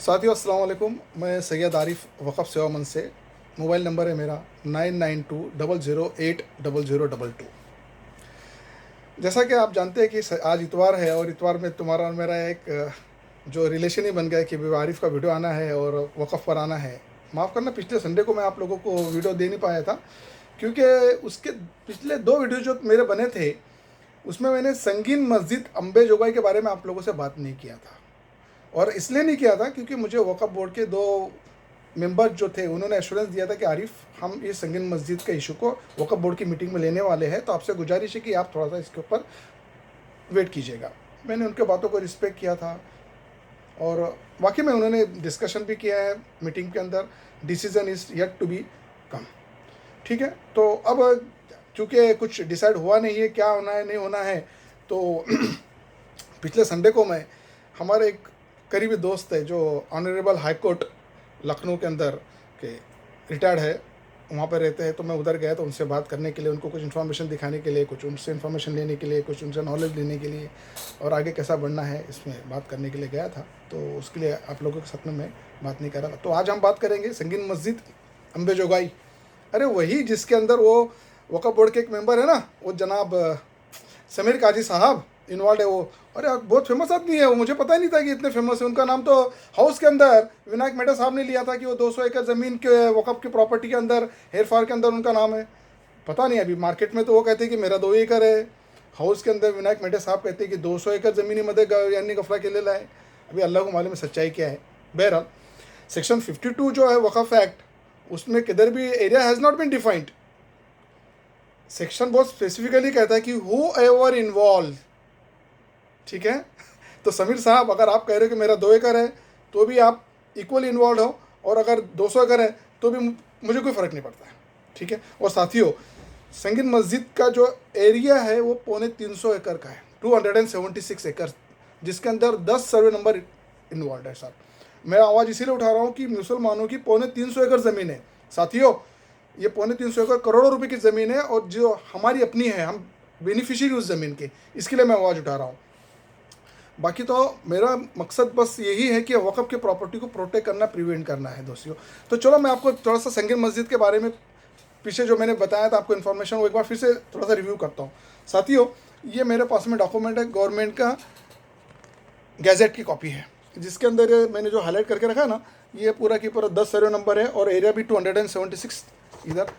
साथियों अस्सलाम वालेकुम। मैं सैयद आरिफ वक़फ़ सेवा मंच से। मोबाइल नंबर है मेरा 9920080022। जैसा कि आप जानते हैं कि आज इतवार है और इतवार में तुम्हारा और मेरा एक जो रिलेशन ही बन गया है कि भाई आरिफ का वीडियो आना है और वक़फ़ पर आना है। माफ़ करना, पिछले संडे को मैं आप लोगों को वीडियो दे नहीं पाया था क्योंकि उसके पिछले 2 वीडियो जो मेरे बने थे उसमें मैंने संगीन मस्जिद अम्बे जोगाई के बारे में आप लोगों से बात नहीं किया था। और इसलिए नहीं किया था क्योंकि मुझे वक़फ़ बोर्ड के 2 मेंबर जो थे उन्होंने एश्योरेंस दिया था कि आरिफ हम इस संगीन मस्जिद के इशू को वक़फ़ बोर्ड की मीटिंग में लेने वाले हैं, तो आपसे गुजारिश है कि आप थोड़ा सा इसके ऊपर वेट कीजिएगा। मैंने उनके बातों को रिस्पेक्ट किया था और वाकई में उन्होंने डिस्कशन भी किया है मीटिंग के अंदर। Decision is yet to be come. ठीक है, तो अब चूँकि कुछ डिसाइड हुआ नहीं है क्या होना है नहीं होना है, तो पिछले संडे को मैं हमारे एक करीबी दोस्त है जो ऑनरेबल हाई कोर्ट लखनऊ के अंदर के रिटायर्ड है, वहाँ पर रहते हैं, तो मैं उधर गया तो उनसे बात करने के लिए, उनको कुछ इन्फॉर्मेशन दिखाने के लिए, कुछ उनसे इन्फॉर्मेशन लेने के लिए, कुछ उनसे नॉलेज लेने के लिए और आगे कैसा बढ़ना है इसमें बात करने के लिए गया था। तो उसके लिए आप लोगों के साथ में मैं बात नहीं कर रहा था। तो आज हम बात करेंगे संगीन मस्जिद अम्बे जोगाई। अरे वही जिसके अंदर वो वक़फ़ बोर्ड के एक मेंबर है ना, वो जनाब समीर काजी साहब इन्वॉल्व है वो। अरे यार बहुत फेमस आदमी है वो, मुझे पता ही नहीं था कि इतने फेमस है। उनका नाम तो हाउस के अंदर विनायक मेहता साहब ने लिया था कि वो 200 एकड़ ज़मीन के वक़फ़ की प्रॉपर्टी के अंदर हेर फार के अंदर उनका नाम है। पता नहीं अभी मार्केट में तो वो कहते हैं कि मेरा 2 एकड़ है, हाउस के अंदर विनायक मेहता साहब कहते हैं कि 200 एकड़ ज़मीनीमध्ये यांनी गफला केलेला है। अभी अल्लाह को मालूम है सच्चाई क्या है। बहरहाल सेक्शन 52 जो है वक़फ़ एक्ट, उसमें किधर भी area has not been defined. Section बहुत स्पेसिफिकली कहता है कि हु एवर इन्वॉल्व। ठीक है, तो समीर साहब अगर आप कह रहे हो कि मेरा 2 एकड़ है तो भी आप इक्वली इन्वॉल्व हो, और अगर 200 एकड़ है तो भी मुझे कोई फ़र्क नहीं पड़ता है। ठीक है, और साथियों संगीन मस्जिद का जो एरिया है वो 350 एकड़ का है, 276 एकड़, जिसके अंदर 10 सर्वे नंबर इन्वॉल्व है। साहब मैं आवाज़ इसीलिए उठा रहा हूँ कि मुसलमानों की 350 एकड़ ज़मीन है। साथियों ये 350 एकड़ करोड़ों रुपए की ज़मीन है और जो हमारी अपनी है, हम बेनिफिशियरी उस ज़मीन के, इसके लिए मैं आवाज़ उठा रहा हूँ। बाकी तो मेरा मकसद बस यही है कि वक़फ़ के प्रॉपर्टी को प्रोटेक्ट करना, प्रिवेंट करना है दोस्तों। तो चलो मैं आपको थोड़ा सा संगीन मस्जिद के बारे में पीछे जो मैंने बताया था आपको इन्फॉर्मेशन, वो एक बार फिर से थोड़ा सा रिव्यू करता हूँ। साथियों ये मेरे पास में डॉक्यूमेंट है, गवर्नमेंट का गैजेट की कॉपी है, जिसके अंदर ये मैंने जो हाईलाइट करके रखा है ना, ये पूरा की पूरा 10 सर्वे नंबर है और एरिया भी 276 इधर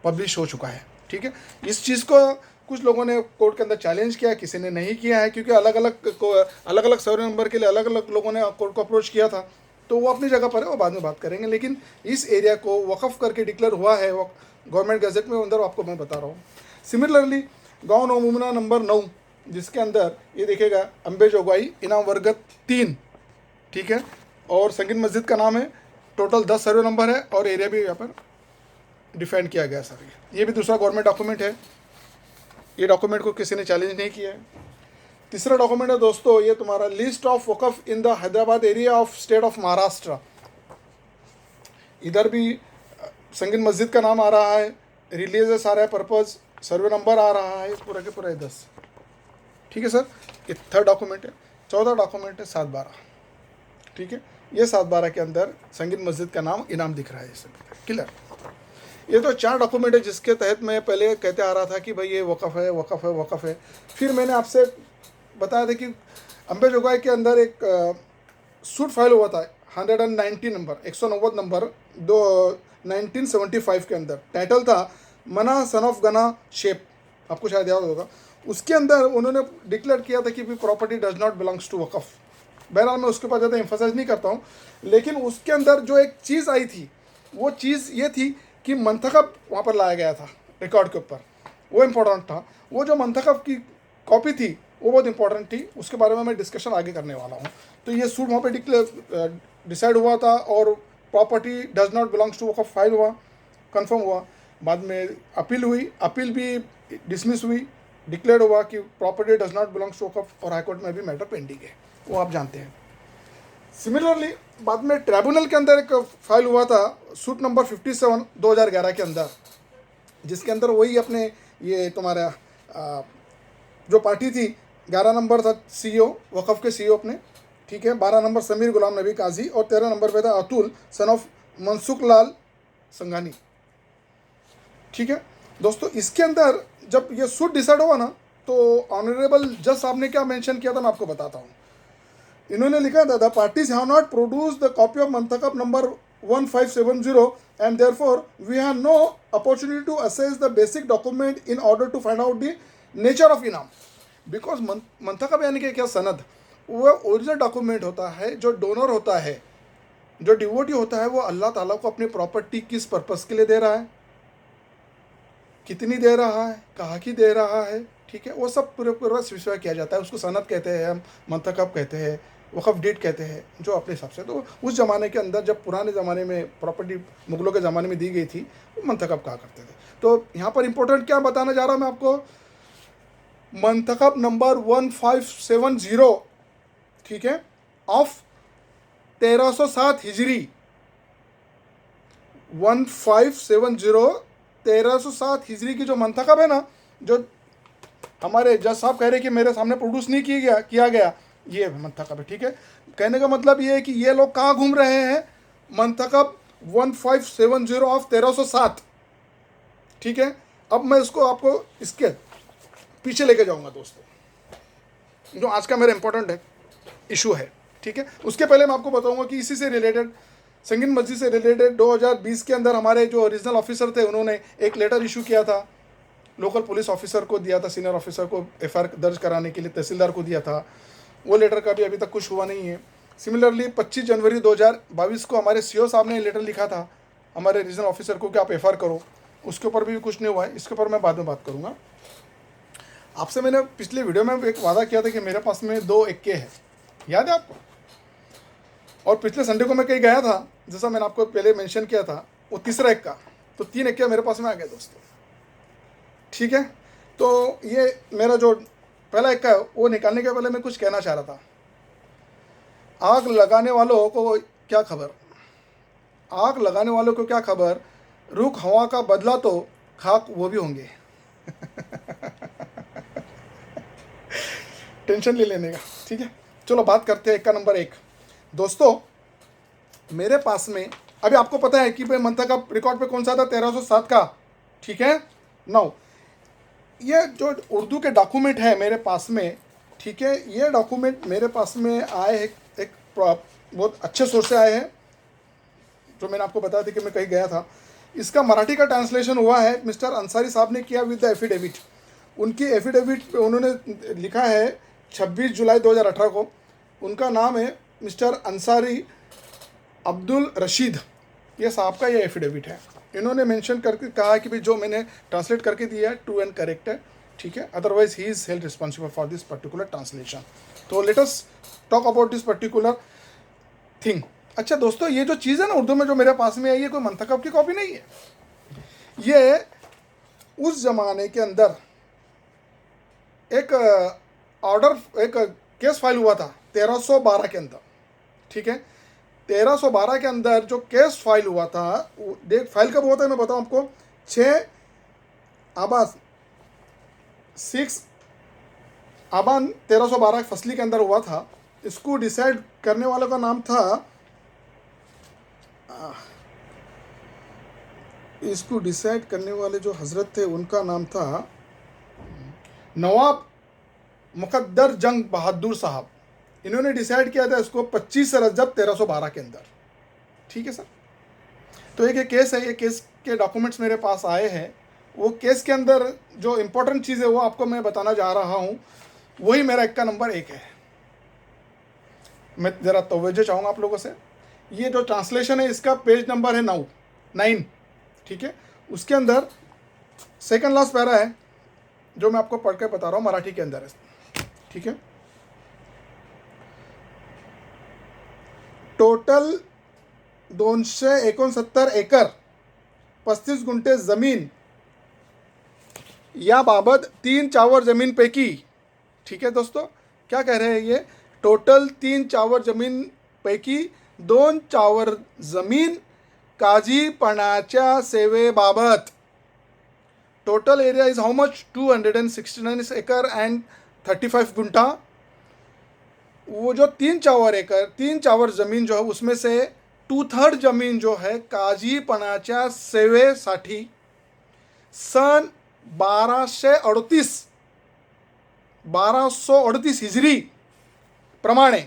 पब्लिश हो चुका है। ठीक है, इस चीज़ को कुछ लोगों ने कोर्ट के अंदर चैलेंज किया, किसी ने नहीं किया है, क्योंकि अलग अलग सर्वे नंबर के लिए अलग अलग लोगों ने कोर्ट को अप्रोच किया था, तो वो अपनी जगह पर है, वो बाद में बात करेंगे। लेकिन इस एरिया को वक़फ़ करके डिक्लेयर हुआ है वो गवर्नमेंट गैजेट में, अंदर आपको मैं बता रहा हूँ। सिमिलरली गाँव नौमुमना नंबर 9, जिसके अंदर ये देखेगा अम्बे जोगाई इनाम वर्ग 3। ठीक है, और संगीन मस्जिद का नाम है, टोटल 10 सर्वे नंबर है और एरिया भी यहाँ पर डिफाइन किया गया सर। ये भी दूसरा गवर्नमेंट डॉक्यूमेंट है, ये डॉक्यूमेंट को किसी ने चैलेंज नहीं किया है। तीसरा डॉक्यूमेंट है दोस्तों, ये तुम्हारा लिस्ट ऑफ वक़फ़ in the Hyderabad area of state of Maharashtra. इधर भी संगीन मस्जिद का नाम आ रहा है, रिलीजियस आ रहा है, पर्पज़, सर्वे नंबर आ रहा है, पूरा के पूरा 10। ठीक है सर, ये थर्ड डॉक्यूमेंट है। चौथा डॉक्यूमेंट है 7/12। ठीक है, ये 7/12 के अंदर संगीन मस्जिद का नाम इनाम दिख रहा है, ये सब क्लियर। ये तो 4 डॉक्यूमेंट है जिसके तहत मैं पहले कहते आ रहा था कि भाई ये वक़फ़ है, वक़फ़ है, वक़फ़ है। फिर मैंने आपसे बताया था कि अम्बे जोगाई के अंदर एक सूट फाइल हुआ था 190 नंबर, 190 नंबर, 1975 के अंदर। टाइटल था मना सन ऑफ गना शेप, आपको शायद याद होगा। उसके अंदर उन्होंने डिक्लेयर किया था कि property does not belongs to वक़फ़। बहरहाल मैं उसके ऊपर ज़्यादा एम्फसाइज नहीं करता हूँ, लेकिन उसके अंदर जो एक चीज़ आई थी वो चीज़ ये थी कि मंतखब वहाँ पर लाया गया था रिकॉर्ड के ऊपर, वो इम्पोर्टेंट था। वो जो मंतखब की कॉपी थी वो बहुत इंपॉर्टेंट थी, उसके बारे में मैं डिस्कशन आगे करने वाला हूँ। तो ये सूट वहाँ पे डिसाइड हुआ था और property does not belongs to वक़फ़ फाइल हुआ, कंफर्म हुआ। बाद में अपील हुई, अपील भी डिसमिस हुई, डिक्लेयर हुआ कि property does not belongs to वक़फ़, और हाईकोर्ट में भी मैटर पेंडिंग है, वो आप जानते हैं। सिमिलरली बाद में ट्रिब्यूनल के अंदर एक फाइल हुआ था सूट नंबर 57 2011 के अंदर, जिसके अंदर वही अपने ये तुम्हारा जो पार्टी थी 11 नंबर था, CEO वक़फ़ के CEO अपने, ठीक है। 12 नंबर समीर गुलाम नबी काजी और 13 नंबर पे था अतुल सन ऑफ मनसुख लाल संघानी, ठीक है दोस्तों। इसके अंदर जब ये सूट डिसाइड हुआ ना, तो ऑनरेबल जज साहब ने क्या मेंशन किया था मैं आपको बताता हूँ। इन्होंने लिखा था the parties have not produce the copy of मंतखब number 1570 and therefore we have no opportunity to assess the basic document in order to find out the nature of इनाम। बिकॉज मंतखब यानी कि क्या सनद, वो ओरिजिनल डॉक्यूमेंट होता है। जो डोनर होता है, जो डिवोटी होता है, वो अल्लाह ताला को अपनी प्रॉपर्टी किस पर्पस के लिए दे रहा है, कितनी दे रहा है, कहाँ की दे रहा है, ठीक है, वो सब पूरा स्पेसिफाई किया जाता है। उसको सनद कहते हैं, हम मंतखब कहते हैं, वक़्फ़ डीड कहते हैं, जो अपने हिसाब से। तो उस ज़माने के अंदर जब पुराने ज़माने में प्रॉपर्टी मुग़लों के ज़माने में दी गई थी, वो मंतखब कहा करते थे। तो यहाँ पर इंपॉर्टेंट क्या बताना जा रहा हूँ मैं आपको, मंतखब नंबर 1570, ठीक है, ऑफ 1307 हिजरी, 1570 1307 हिजरी की जो मंतखब है ना, जो हमारे जज साहब कह रहे कि मेरे सामने प्रोड्यूस नहीं किया गया, ये मंतखब है, ठीक है। कहने का मतलब ये है कि ये लोग कहाँ घूम रहे हैं, मंतखब 1570 ऑफ 1307, ठीक है। अब मैं इसको आपको इसके पीछे लेके जाऊंगा दोस्तों, जो आज का मेरा इंपॉर्टेंट है इशू है, ठीक है। उसके पहले मैं आपको बताऊंगा कि इसी से रिलेटेड, संगीन मस्जिद से रिलेटेड 2020 के अंदर हमारे जो रीजनल ऑफिसर थे, उन्होंने एक लेटर इशू किया था, लोकल पुलिस ऑफिसर को दिया था, सीनियर ऑफिसर को एफआईआर दर्ज कराने के लिए तहसीलदार को दिया था। वो लेटर का भी अभी तक कुछ हुआ नहीं है। सिमिलरली 25 जनवरी 2022 को हमारे सीओ साहब ने लेटर लिखा था हमारे रीजनल ऑफिसर को कि आप एफआईआर करो, उसके ऊपर भी कुछ नहीं हुआ है। इसके ऊपर मैं बाद में बात करूँगा। आपसे मैंने पिछले वीडियो में एक वादा किया था कि मेरे पास में 2 एक्के है, याद है आपको। और पिछले संडे को मैं कहीं गया था, जैसा मैंने आपको पहले मेंशन किया था, वो तीसरा एक्का, तो 3 एक्के मेरे पास में आ गए दोस्तों, ठीक है। तो ये मेरा जो पहला एक्का है, वो निकालने के पहले मैं कुछ कहना चाह रहा था। आग लगाने वालों को क्या खबर, आग लगाने वालों को क्या खबर, रुख हवा का बदला तो खाक वो भी होंगे। टेंशन ले लेने का, ठीक है। चलो बात करते हैं एक्का नंबर 1 दोस्तों। मेरे पास में अभी आपको पता है कि भाई मंतखब रिकॉर्ड पे कौन सा था, 1307 का, ठीक है। नाउ ये जो उर्दू के डॉक्यूमेंट है मेरे पास में, ठीक है, ये डॉक्यूमेंट मेरे पास में आए हैं एक बहुत अच्छे सोर्स से आए हैं, जो मैंने आपको बताया था कि मैं कहीं गया था। इसका मराठी का ट्रांसलेशन हुआ है, मिस्टर अंसारी साहब ने किया विद द एफिडेविट। उनकी एफिडेविट पे उन्होंने लिखा है 26 जुलाई 2018 को। उनका नाम है मिस्टर अंसारी अब्दुल रशीद, ये साहब का ये एफिडेविट है। इन्होंने मेंशन करके कहा है कि भाई जो मैंने ट्रांसलेट करके दिया है ट्रू एंड करेक्ट है, ठीक है, otherwise he is held responsible for this particular translation. तो let us talk about this particular thing. अच्छा दोस्तों, ये जो चीज़ है ना उर्दू में जो मेरे पास में है, ये कोई मंतखब की कॉपी नहीं है। ये उस जमाने के अंदर एक ऑर्डर, एक केस फाइल हुआ था 1312 के अंदर, ठीक है। 1312 के अंदर जो केस फाइल हुआ था, डेट फाइल कब हुआ था मैं बताऊं आपको, 6 आबाद 6 आबान 1312 फसली के अंदर हुआ था। इसको डिसाइड करने वालों का नाम था, इसको डिसाइड करने वाले जो हजरत थे उनका नाम था नवाब मुकद्दर जंग बहादुर साहब। इन्होंने डिसाइड किया था इसको 25 रजब 1312 के अंदर, ठीक है सर। तो एक केस है, ये केस के डॉक्यूमेंट्स मेरे पास आए हैं। वो केस के अंदर जो इम्पोर्टेंट चीज़ है वो आपको मैं बताना जा रहा हूँ, वही मेरा एक्का नंबर 1 है। मैं ज़रा तवज्जो चाहूँगा आप लोगों से। ये जो ट्रांसलेशन है इसका पेज नंबर है 9, ठीक है। उसके अंदर सेकंड लास्ट पैरा है जो मैं आपको पढ़ के बता रहा हूँ, मराठी के अंदर है, ठीक है। टोटल 269 एकर 35 गुंठे जमीन याबाबत 3 चावर जमीन पैकी, ठीक है दोस्तों, क्या कह रहे हैं ये, टोटल 3 चावर जमीन पैकी 2 चावर जमीन काजीपणाच्या सेवेबाबत। Total area is how much, 269 acre and 35 गुंठा। वो जो 3 चावर जमीन जो है उसमें से 2/3 जमीन जो है काजीपणाच्या सेवेसाठी सन 1238 हिजरी प्रमाणे,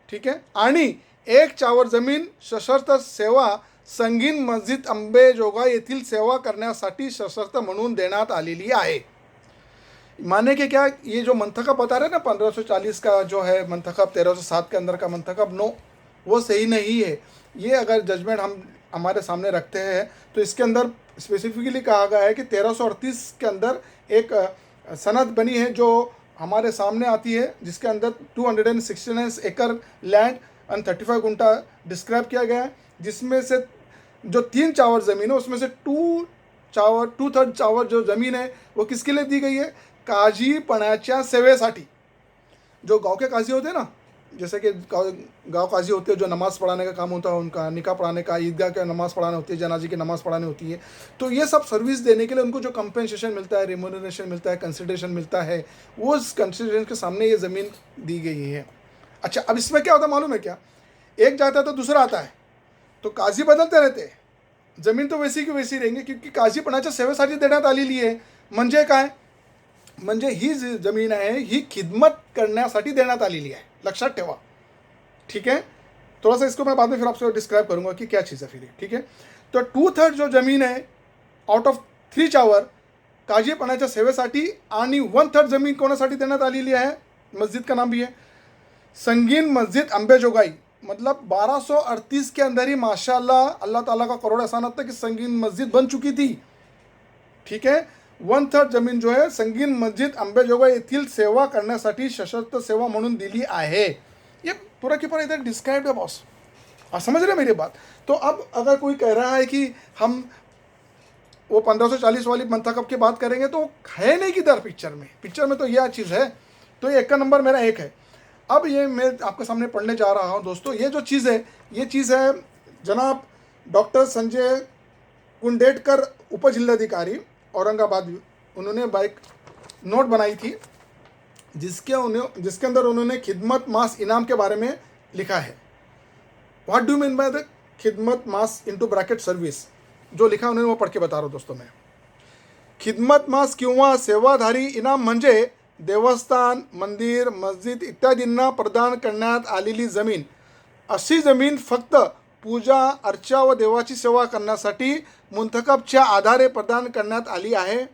ठीक आहे, आणि 1 चावर जमीन सशर्त सेवा संगीन मस्जिद अंबेजोगाई येथील सेवा करण्यासाठी सशर्त म्हणून देण्यात आलेली आहे. माने के क्या, ये जो मंतखब बता रहे हैं ना 1540 का जो है मंतखब, 1307 के अंदर का मंतखब, नो, वो सही नहीं है. ये अगर जजमेंट हम हमारे सामने रखते हैं तो इसके अंदर स्पेसिफिकली कहा गया है कि 1338 के अंदर एक सनद बनी है जो हमारे सामने आती है, जिसके अंदर 269 एकड़ लैंड एंड 35 गुंटा डिस्क्राइब किया गया है, जिसमें से जो 3 चावर ज़मीन है उसमें से 2/3 चावर जो ज़मीन है वो किसके लिए दी गई है, काजीपणाच्या सेवेसाठी. जो गांव के काजी होते हैं ना, जैसे कि गांव काजी होते हैं जो नमाज़ पढ़ाने का काम होता है उनका, निकाह पढ़ाने का, ईदगाह का नमाज़ पढ़ानी होती है, जनाजे की नमाज़ पढ़ानी होती है, तो ये सब सर्विस देने के लिए उनको जो कंपेंसेशन मिलता है, रिमोनरेशन मिलता है, कंसिडरेशन मिलता है, वो उस कंसिडरेशन के सामने ये ज़मीन दी गई है. अच्छा, अब इसमें क्या होता है मालूम है क्या, एक जाता है तो दूसरा आता है, तो काजी बदलते रहते हैं, जमीन तो वैसी की वैसी रहेंगी, क्योंकि काजीपणाच्या सेवेसाठी देण्यात आलेली आहे. म्हणजे काय, म्हणजे ही जमीन आहे ही खिदमत करण्यासाठी देण्यात आलेली आहे, लक्षात ठेवा, ठीक है. थोड़ा सा इसको मैं बाद में फिर आपसे डिस्क्राइब करूंगा कि क्या चीज़ है फिर, ठीक है. तो 2/3 जो जमीन है आउट ऑफ 3 चावर काजीपणाच्या सेवेसाठी आणि 1/3 जमीन कोणासाठी देण्यात आलेली आहे, मस्जिद का नाम भी है संगीन मस्जिद अंबेजोगाई. मतलब 1238 के अंदर ही माशाल्लाह अल्लाह ताला का करोड़ एहसान था कि संगीन मस्जिद बन चुकी थी, ठीक है. 1/3 जमीन जो है संगीन मस्जिद अंबेजोगाई येथील सेवा करण्यासाठी सशर्त सेवा म्हणून दिली आहे. ये पूरा की पूरा इधर डिस्क्राइब्ड है बॉस, आप समझ रहे हैं मेरी बात. तो अब अगर कोई कह रहा है कि हम वो 1540 वाली मंतखब की बात करेंगे तो है नहीं किधर पिक्चर में तो यह चीज़ है. तो ये 1 का नंबर मेरा 1 है. अब ये मैं आपके सामने पढ़ने जा रहा हूँ दोस्तों. ये जो चीज़ है, ये चीज़ है जनाब डॉक्टर संजय कुंडेटकर, उपजिलाधिकारी औरंगाबाद, उन्होंने बाइक नोट बनाई थी, जिसके अंदर उन्होंने खिदमत मास इनाम के बारे में लिखा है. What do mean by the खिदमत मास इनटू ब्रैकेट सर्विस, जो लिखा उन्होंने वो पढ़ के बता रहा हूँ दोस्तों मैं. खिदमत मास किंवा सेवाधारी इनाम म्हणजे देवस्थान, मंदिर, मस्जिद इत्यादींना प्रदान करण्यात आलेली जमीन. अशी जमीन फक्त पूजा, अर्चा व देवाची सेवा करण्यासाठी मुंतखबच्या आधारे प्रदान करण्यात आली आहे.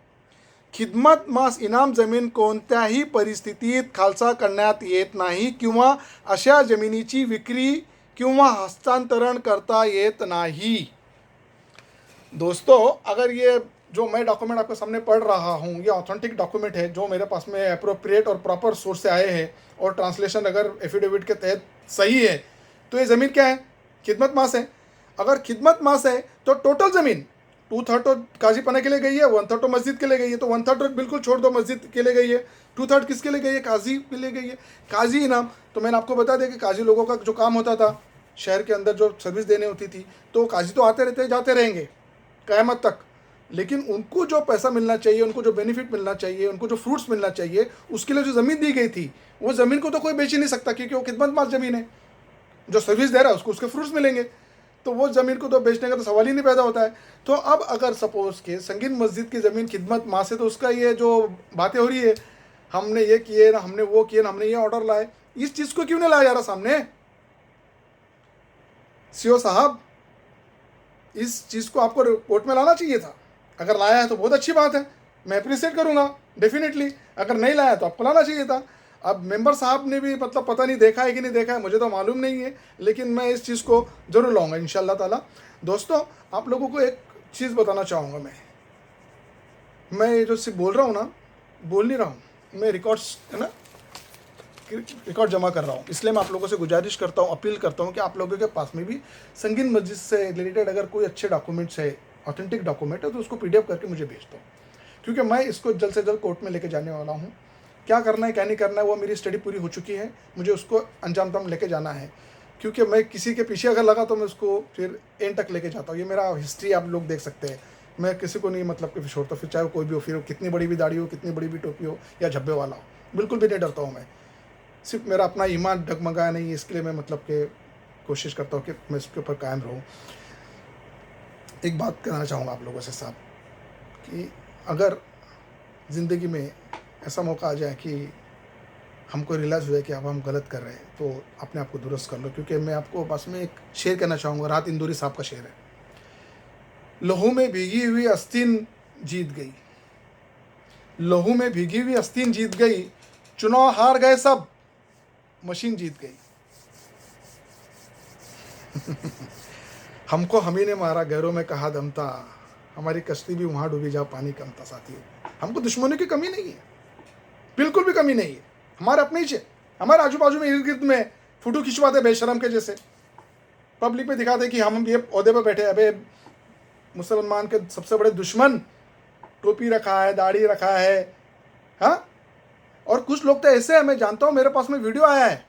खिदमत मास इनाम जमीन कोणत्याही परिस्थितीत खालसा करण्यात येत नाही किंवा अशा जमिनीची विक्री किंवा हस्तांतरण करता येत नाही. दोस्तों, अगर ये जो मैं डॉक्यूमेंट आपके सामने पढ़ रहा हूँ ये ऑथेंटिक डॉक्यूमेंट है, जो मेरे पास में अप्रोप्रिएट और प्रॉपर सोर्स से आए हैं, और ट्रांसलेशन अगर एफिडेविट के तहत सही है, तो ये ज़मीन क्या है, खिदमत मास है. अगर खिदमत मास है तो टोटल ज़मीन 2/3 तो काजीपना के लिए गई है, 1/3 तो मस्जिद के लिए गई है, तो 1/3 बिल्कुल छोड़ दो, मस्जिद के लिए गई है. 2/3 किसके लिए गई है, काजी के लिए गई है. काजी इनाम, तो मैंने आपको बता दिया कि काजी लोगों का जो काम होता था, शहर के अंदर जो सर्विस देने होती थी, तो काजी तो आते रहते जाते रहेंगे क़यामत तक, लेकिन उनको जो पैसा मिलना चाहिए, उनको जो बेनिफिट मिलना चाहिए, उनको जो फ्रूट्स मिलना चाहिए, उसके लिए जो ज़मीन दी गई थी, वो ज़मीन को तो कोई बेच ही नहीं सकता, क्योंकि वो खिदमत मास ज़मीन है. जो सर्विस दे रहा है उसको उसके फ्रूट्स मिलेंगे, तो वो ज़मीन को तो बेचने का तो सवाल ही नहीं पैदा होता है. तो अब अगर सपोज़ के संगीन मस्जिद की ज़मीन खिदमत मास है, तो उसका ये जो बातें हो रही है, हमने ये किए ना, हमने वो किए ना, हमने ये ऑर्डर लाए, इस चीज़ को क्यों नहीं लाया जा रहा सामने. सीओ साहब, इस चीज़ को आपको रिपोर्ट में लाना चाहिए था. अगर लाया है तो बहुत अच्छी बात है, मैं अप्रिशिएट करूँगा डेफिनेटली. अगर नहीं लाया तो आपको लाना चाहिए था. अब मेंबर साहब ने भी मतलब पता नहीं देखा है कि नहीं देखा है, मुझे तो मालूम नहीं है, लेकिन मैं इस चीज़ को ज़रूर लाऊंगा इंशाल्लाह ताला. दोस्तों, आप लोगों को एक चीज़ बताना चाहूँगा. मैं ये जो सिर्फ बोल रहा हूँ ना, बोल नहीं रहा हूँ, मैं रिकॉर्ड्स है ना, रिकॉर्ड जमा कर रहा हूँ. इसलिए मैं आप लोगों से गुजारिश करता हूँ, अपील करता हूँ कि आप लोगों के पास में भी संगीन मस्जिद से रिलेटेड अगर कोई अच्छे डॉक्यूमेंट्स है, ऑथेंटिक डॉक्यूमेंट है, तो उसको PDF करके मुझे भेज दो, क्योंकि मैं इसको जल्द से जल्द कोर्ट में लेके जाने वाला हूँ. क्या करना है क्या नहीं करना है वो मेरी स्टडी पूरी हो चुकी है, मुझे उसको अंजाम तक लेके जाना है, क्योंकि मैं किसी के पीछे अगर लगा तो मैं उसको फिर एंड तक लेके जाता हूँ. ये मेरा हिस्ट्री आप लोग देख सकते हैं. मैं किसी को नहीं मतलब कि छोड़ता, फिर चाहे वो कोई भी हो, फिर कितनी बड़ी भी दाढ़ी हो, कितनी बड़ी भी टोपी हो, या झब्बे वाला हो, बिल्कुल भी नहीं डरता हूँ मैं. सिर्फ मेरा अपना ईमान डगमगाया नहीं, इसके लिए मैं मतलब कि कोशिश करता हूँ कि मैं इसके ऊपर कायम रहूँ। एक बात कहना चाहूँगा आप लोगों से साहब, कि अगर ज़िंदगी में ऐसा मौका आ जाए कि हमको रियलाइज़ हुआ कि अब हम गलत कर रहे हैं, तो अपने आप को दुरुस्त कर लो। क्योंकि मैं आपको बस में एक शेर कहना चाहूँगा, राहत इंदौरी साहब का शेर है, लहू में भीगी हुई आस्तीन जीत गई, लहू में भीगी हुई आस्तीन जीत गई, चुनाव हार गए सब, मशीन जीत गई। हमको हम ही ने मारा, गैरों में कहा दम था, हमारी कश्ती भी वहाँ डूबी जहाँ पानी कम था। साथियों, हमको दुश्मनों की कमी नहीं है, बिल्कुल भी कमी नहीं है। हमारे अपने ही हमारे आजू बाजू में इर्द गिर्द में फोटो खिंचवाते बेशरम के जैसे, पब्लिक में दिखाते कि हम ये ओहदे पर बैठे। अबे मुसलमान के सबसे बड़े दुश्मन टोपी रखा है, दाढ़ी रखा है, हाँ। और कुछ लोग तो ऐसे हैं, मैं जानता हूँ, मेरे पास में वीडियो आया है,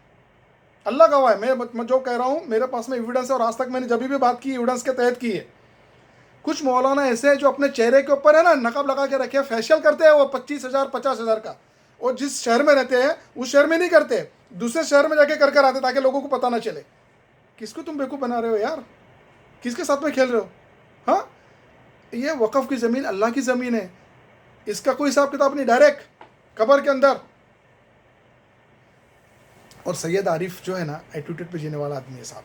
अल्लाह गवाह है, मैं जो कह रहा हूँ मेरे पास में एविडेंस है, और आज तक मैंने जब भी बात की एविडेंस के तहत की है। कुछ मौलाना ऐसे हैं जो अपने चेहरे के ऊपर है ना नकाब लगा के रखे, फेशियल करते हैं वो 25,000 50,000 का, और जिस शहर में रहते हैं उस शहर में नहीं करते, दूसरे शहर में जाके कर आते ताकि लोगों को पता ना चले। किसको तुम बेवकूफ़ बना रहे हो यार, किसके साथ में खेल रहे हो? हाँ, ये वक़फ़ की ज़मीन अल्लाह की ज़मीन है, इसका कोई हिसाब किताब नहीं, डायरेक्ट कब्र के अंदर। और सैयद आरिफ जो है ना, एटीट्यूड पे जीने वाला आदमी है साहब,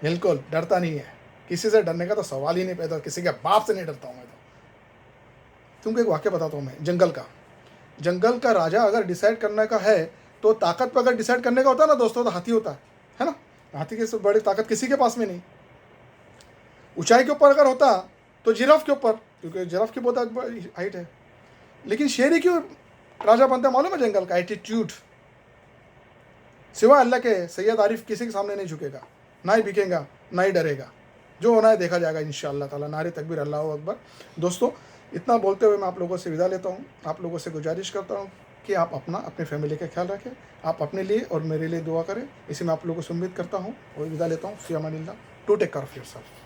बिल्कुल डरता नहीं है, किसी से डरने का तो सवाल ही नहीं पैदा, किसी के बाप से नहीं डरता हूँ मैं तो। तुमको एक वाक्य बताता हूँ मैं, जंगल का राजा अगर डिसाइड करने का है तो ताकत पर अगर डिसाइड करने का होता है ना दोस्तों, तो हाथी होता है ना। हाथी की बड़ी ताकत किसी के पास में नहीं। ऊंचाई के ऊपर अगर होता तो जिराफ के ऊपर, क्योंकि जिराफ की बहुत हाइट है। लेकिन शेर ही क्यों राजा बनता है मालूम है? जंगल का एटीट्यूड। सिवा अल्लाह के सैयद आरिफ किसी के सामने नहीं झुकेगा, ना ही बिकेगा, ना ही डरेगा। जो होना है देखा जाएगा इंशाअल्लाह ताला। नारे तकबीर, अल्लाहू अकबर। दोस्तों, इतना बोलते हुए मैं आप लोगों से विदा लेता हूँ। आप लोगों से गुजारिश करता हूँ कि आप अपने फैमिली का ख्याल रखें, आप अपने लिए और मेरे लिए दुआ करें। इसी में आप लोगों से उम्मीद करता हूँ और विदा लेता हूँ। फ़ी अमानिल्लाह। To take care of yourself.